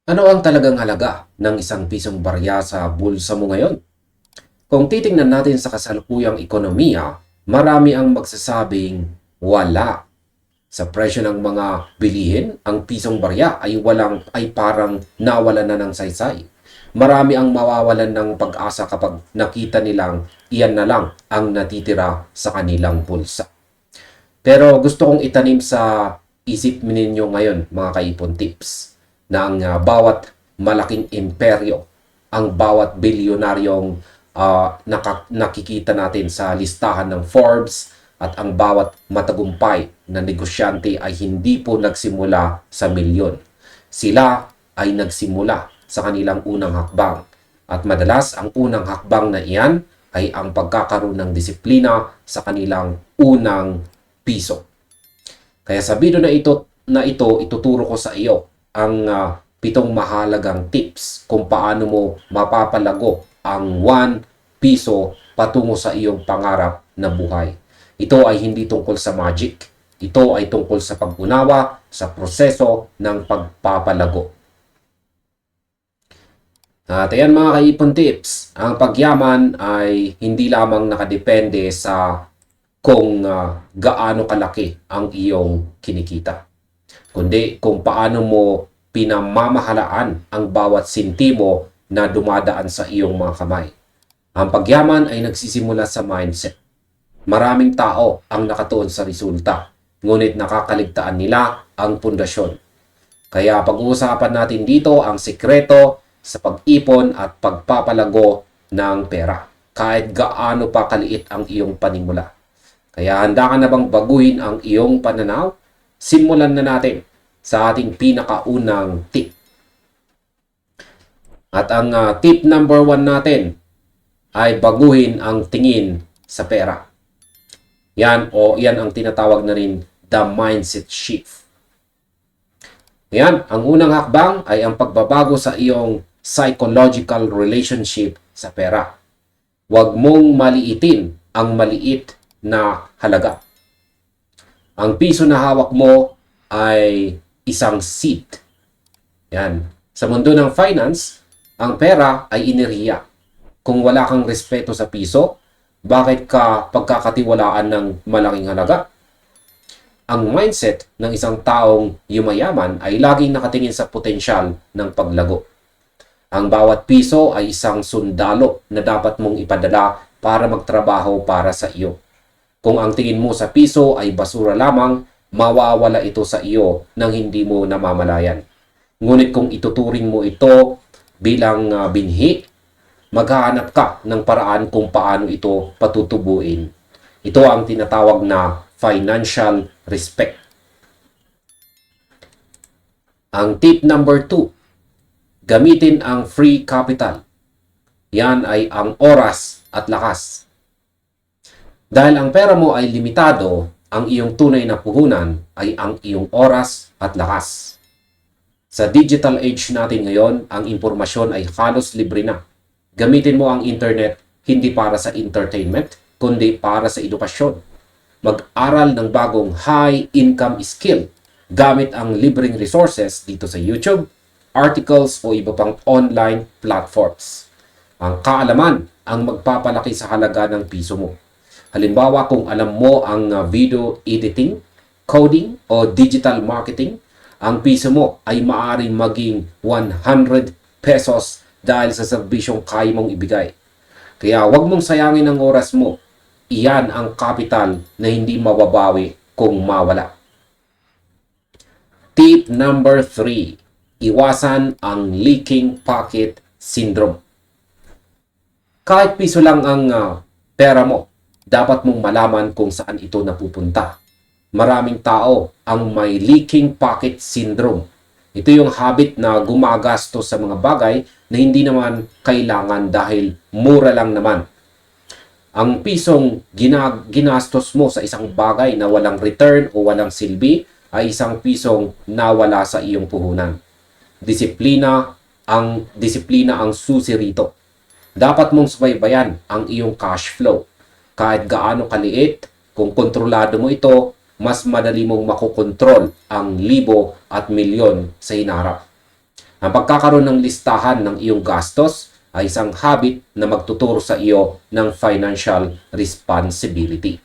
Ano ang talagang halaga ng isang pisong barya sa bulsa mo ngayon? Kung titingnan natin sa kasalukuyang ekonomiya, marami ang magsasabing wala. Sa presyo ng mga bilihin, ang pisong barya ay parang nawala na ng saysay. Marami ang mawawalan ng pag-asa kapag nakita nilang iyan na lang ang natitira sa kanilang bulsa. Pero gusto kong itanim sa isip ninyo ngayon, mga kaipon tips, na ang bawat malaking imperyo, ang bawat bilyonaryong nakikita natin sa listahan ng Forbes at ang bawat matagumpay na negosyante ay hindi po nagsimula sa milyon. Sila ay nagsimula sa kanilang unang hakbang. At madalas ang unang hakbang na iyan ay ang pagkakaroon ng disiplina sa kanilang unang piso. Kaya sa video na ito ituturo ko sa iyo ang 7 mahalagang tips kung paano mo mapapalago ang 1 piso patungo sa iyong pangarap na buhay. Ito ay hindi tungkol sa magic. Ito ay tungkol sa pag-unawa sa proseso ng pagpapalago. At ayan mga kaipon tips, ang pagyaman ay hindi lamang nakadepende sa kung gaano kalaki ang iyong kinikita, kundi kung paano mo pinamamahalaan ang bawat sintimo na dumadaan sa iyong mga kamay. Ang pagyaman ay nagsisimula sa mindset. Maraming tao ang nakatuon sa resulta, ngunit nakakaligtaan nila ang pundasyon. Kaya pag-uusapan natin dito ang sikreto sa pag-ipon at pagpapalago ng pera, kahit gaano pa kaliit ang iyong panimula. Kaya handa ka na bang baguhin ang iyong pananaw? Simulan na natin sa ating pinakaunang tip. At ang tip number 1 natin ay baguhin ang tingin sa pera. Yan ang tinatawag na rin the mindset shift. Yan, ang unang hakbang ay ang pagbabago sa iyong psychological relationship sa pera. Huwag mong maliitin ang maliit na halaga. Ang piso na hawak mo ay isang seed. Yan. Sa mundo ng finance, ang pera ay enerhiya. Kung wala kang respeto sa piso, bakit ka pagkakatiwalaan ng malaking halaga? Ang mindset ng isang taong yumayaman ay laging nakatingin sa potensyal ng paglago. Ang bawat piso ay isang sundalo na dapat mong ipadala para magtrabaho para sa iyo. Kung ang tingin mo sa piso ay basura lamang, mawawala ito sa iyo nang hindi mo namamalayan. Ngunit kung ituturing mo ito bilang binhi, maghahanap ka ng paraan kung paano ito patutubuin. Ito ang tinatawag na financial respect. Ang tip number 2, gamitin ang free capital. Yan ay ang oras at lakas. Dahil ang pera mo ay limitado, ang iyong tunay na puhunan ay ang iyong oras at lakas. Sa digital age natin ngayon, ang impormasyon ay halos libre na. Gamitin mo ang internet hindi para sa entertainment, kundi para sa edukasyon. Mag-aral ng bagong high-income skill gamit ang libreng resources dito sa YouTube, articles o iba pang online platforms. Ang kaalaman ang magpapalaki sa halaga ng piso mo. Halimbawa, kung alam mo ang video editing, coding o digital marketing, ang piso mo ay maaaring maging 100 pesos dahil sa serbisyong kaya mong ibigay. Kaya huwag mong sayangin ang oras mo. Iyan ang kapital na hindi mababawi kung mawala. Tip number 3, iwasan ang leaking pocket syndrome. Kahit piso lang ang pera mo, dapat mong malaman kung saan ito napupunta. Maraming tao ang may leaking pocket syndrome. Ito yung habit na gumagastos sa mga bagay na hindi naman kailangan dahil mura lang naman. Ang pisong ginastos mo sa isang bagay na walang return o walang silbi ay isang pisong nawala sa iyong puhunan. Disiplina ang susi rito. Dapat mong subaybayan ang iyong cash flow. Kahit gaano kaliit, kung kontrolado mo ito, mas madali mong makokontrol ang libo at milyon sa hinarap. Ang pagkakaroon ng listahan ng iyong gastos ay isang habit na magtuturo sa iyo ng financial responsibility.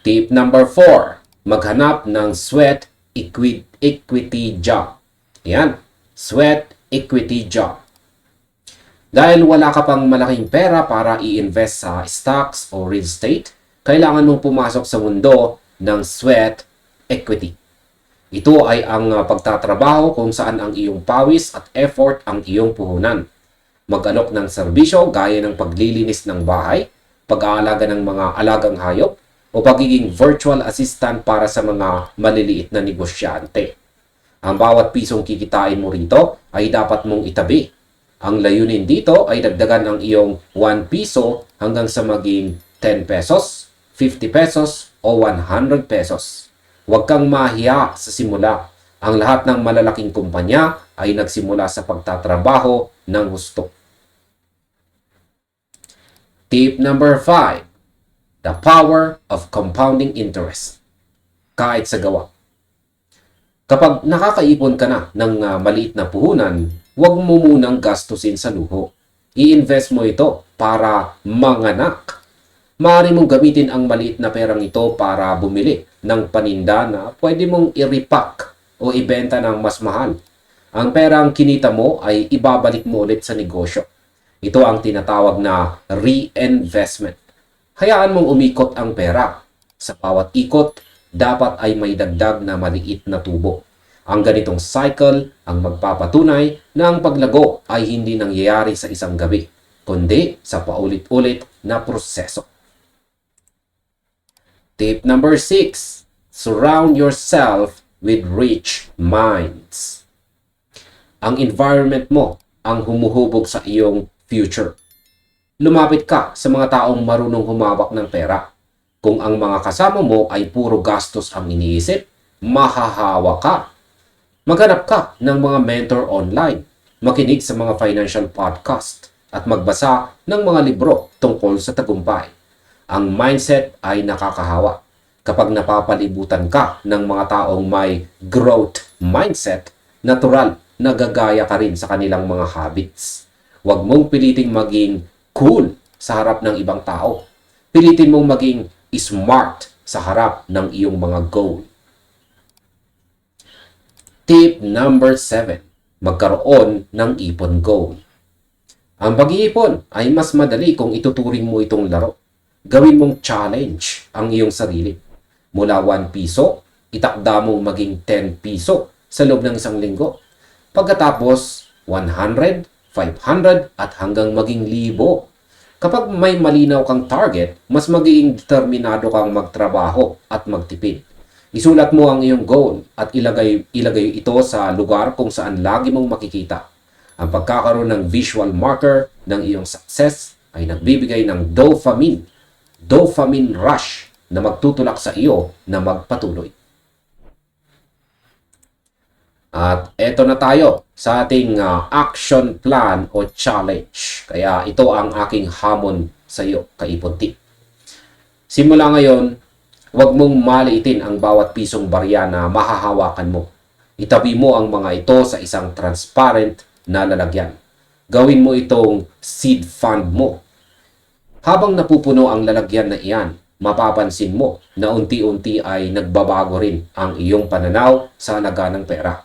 Tip number 4, maghanap ng sweat equity job. Yan, sweat equity job. Dahil wala ka pang malaking pera para i-invest sa stocks o real estate, kailangan mong pumasok sa mundo ng sweat equity. Ito ay ang pagtatrabaho kung saan ang iyong pawis at effort ang iyong puhunan. Mag-alok ng serbisyo gaya ng paglilinis ng bahay, pag-aalaga ng mga alagang hayop, o pagiging virtual assistant para sa mga maliliit na negosyante. Ang bawat pisong kikitain mo rito ay dapat mong itabi. Ang layunin dito ay dagdagan ang iyong 1 piso hanggang sa maging 10 pesos, 50 pesos, o 100 pesos. Huwag kang mahiya sa simula. Ang lahat ng malalaking kumpanya ay nagsimula sa pagtatrabaho ng husto. Tip number 5. The power of compounding interest. Kahit sa gawa. Kapag nakakaipon ka na ng maliit na puhunan, huwag mo munang gastusin sa luho. I-invest mo ito para manganak. Maaari mong gamitin ang maliit na perang ito para bumili ng paninda na pwede mong i-repack o ibenta ng mas mahal. Ang perang kinita mo ay ibabalik mo ulit sa negosyo. Ito ang tinatawag na reinvestment. Hayaan mong umikot ang pera. Sa bawat ikot, dapat ay may dagdag na maliit na tubo. Ang ganitong cycle ang magpapatunay na ang paglago ay hindi nangyayari sa isang gabi, kundi sa paulit-ulit na proseso. Tip number 6. Surround yourself with rich minds. Ang environment mo ang humuhubog sa iyong future. Lumapit ka sa mga taong marunong humawak ng pera. Kung ang mga kasama mo ay puro gastos ang iniisip, mahahawa ka. Maghanap ka ng mga mentor online, makinig sa mga financial podcast, at magbasa ng mga libro tungkol sa tagumpay. Ang mindset ay nakakahawa. Kapag napapalibutan ka ng mga taong may growth mindset, natural na gagaya ka rin sa kanilang mga habits. Huwag mong piliting maging cool sa harap ng ibang tao. Pilitin mong maging smart sa harap ng iyong mga goal. Tip number 7. Magkaroon ng ipon goal. Ang pag-iipon ay mas madali kung ituturing mo itong laro. Gawin mong challenge ang iyong sarili. Mula 1 piso, itakda mo maging 10 piso sa loob ng isang linggo. Pagkatapos, 100, 500 at hanggang maging 1,000. Kapag may malinaw kang target, mas magiging determinado kang magtrabaho at magtipid. Isulat mo ang iyong goal at ilagay ito sa lugar kung saan lagi mong makikita. Ang pagkakaroon ng visual marker ng iyong success ay nagbibigay ng dopamine rush na magtutulak sa iyo na magpatuloy. At eto na tayo sa ating action plan o challenge. Kaya ito ang aking hamon sa iyo, Kaipunti. Simula ngayon, huwag mong maliitin ang bawat pisong barya na mahahawakan mo. Itabi mo ang mga ito sa isang transparent na lalagyan. Gawin mo itong seed fund mo. Habang napupuno ang lalagyan na iyan, mapapansin mo na unti-unti ay nagbabago rin ang iyong pananaw sa halaga ng pera.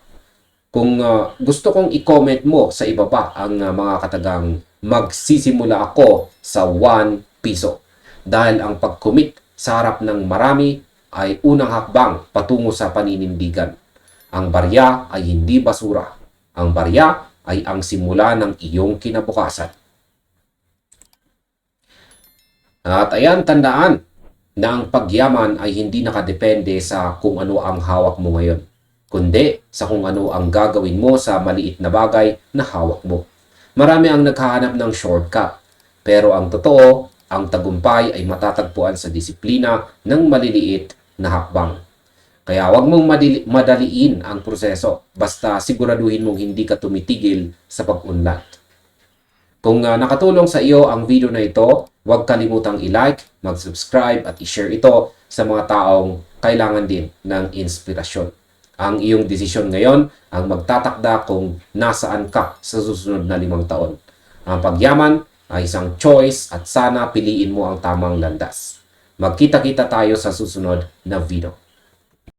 Kung gusto kong i-comment mo sa ibaba ang mga katagang magsisimula ako sa 1 piso. Dahil ang pag-commit sa harap ng marami ay unang hakbang patungo sa paninindigan. Ang barya ay hindi basura. Ang barya ay ang simula ng iyong kinabukasan. At ayan, tandaan na ang pagyaman ay hindi nakadepende sa kung ano ang hawak mo ngayon, kundi sa kung ano ang gagawin mo sa maliit na bagay na hawak mo. Marami ang naghahanap ng shortcut, pero ang totoo, ang tagumpay ay matatagpuan sa disiplina ng maliliit na hakbang. Kaya huwag mong madaliin ang proseso, basta siguraduhin mong hindi ka tumitigil sa pag-unlad. Kung nakatulong sa iyo ang video na ito, huwag kalimutang i-like, mag-subscribe at i-share ito sa mga taong kailangan din ng inspirasyon. Ang iyong desisyon ngayon ang magtatakda kung nasaan ka sa susunod na 5 taon. Ang pagyaman ay isang choice at sana piliin mo ang tamang landas. Magkita-kita tayo sa susunod na video.